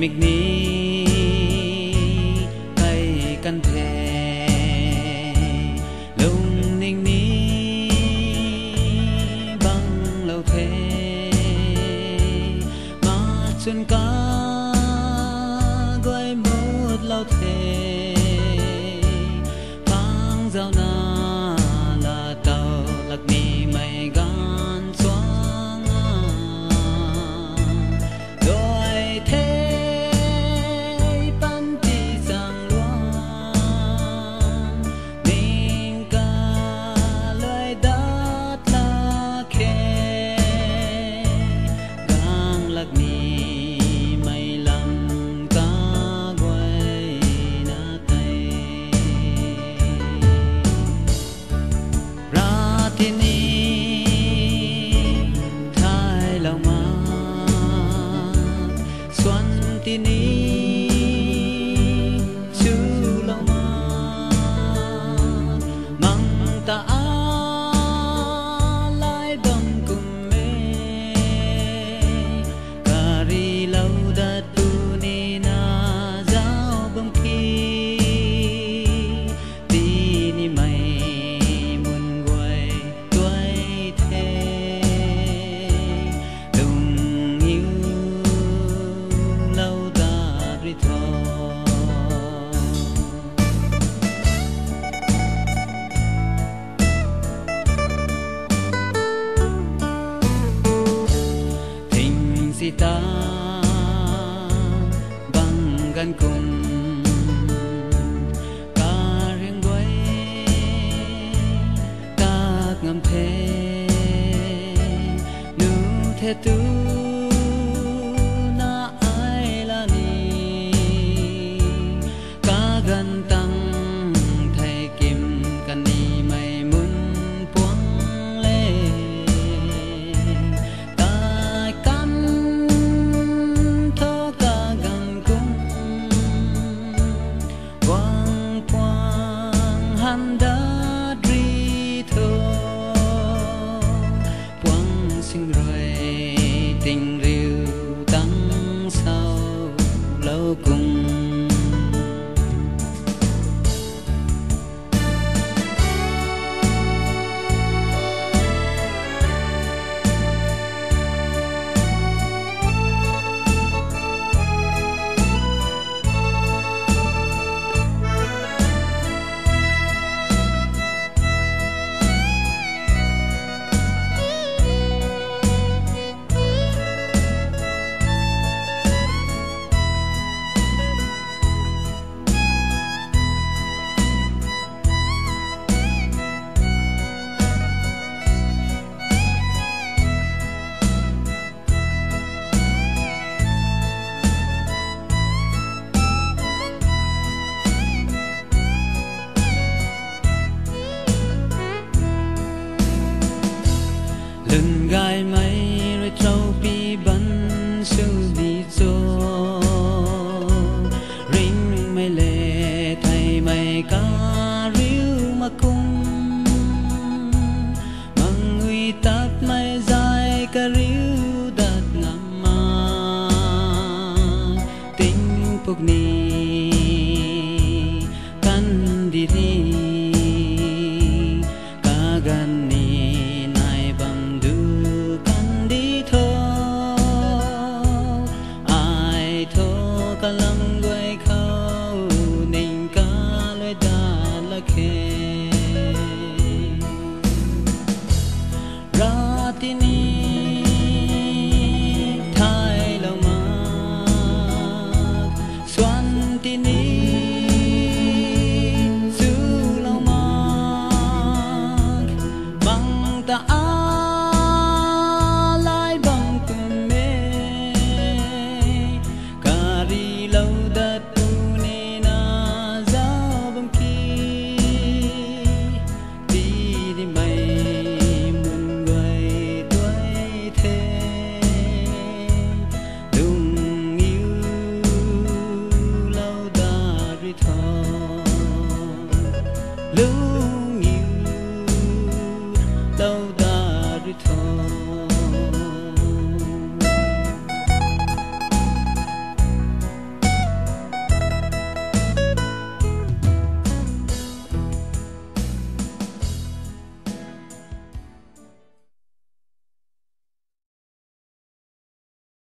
มิกนี้ใกล้กันแท้ลงนิ่งนี้บังเราเทมาจนกาก้อยหมดเราเทพังเจ้านาลาเต่าหลักนี้ไม่กันสวงโดยเทปันที่สังลวงนิ่งกาลอยดัดละเคกลางหลักนี้ไม่ลำกากไว้นาไตราที่นี้ท้ายเรามาส่วนที่นี้ชูเรามามังตาอาลายบังกุมเมการีเราดัดตูนีนาเจ้าบังคีตีนี่ไม่มุนกวยด้วยเทลุงหิวเราดาบริทอทิ้งสิตาบังกันคุมกาเรียงไว้กากงำเทนูเทตูนาไอลานีกากันตังไทยกิมกันนี้ไม่มุนพวงเล่ตายกันโทกากันกุมวางพวงหันดาดรีโทพวงสิงรวยติงริวตั้งเศร้าเล่ากุงlần gai mấy rồi trâu pi bắn sư đi cho ring mây lệ thay mây cá riu mà cung mang người tap mây dài cá riu đặt ngắm mà tình phục ni căn đi thi cá gan ni lăng quay khâu ninh cá lối đà la khê ra tí ni thái lâu mạc xoan tí ni du lâu mạc bằng ta lại bằng cùng mê cari lâu đất tu ni na giao bằng ki đi đi mày muốn người tuổi thế đừng yêu lâu đã ri thọ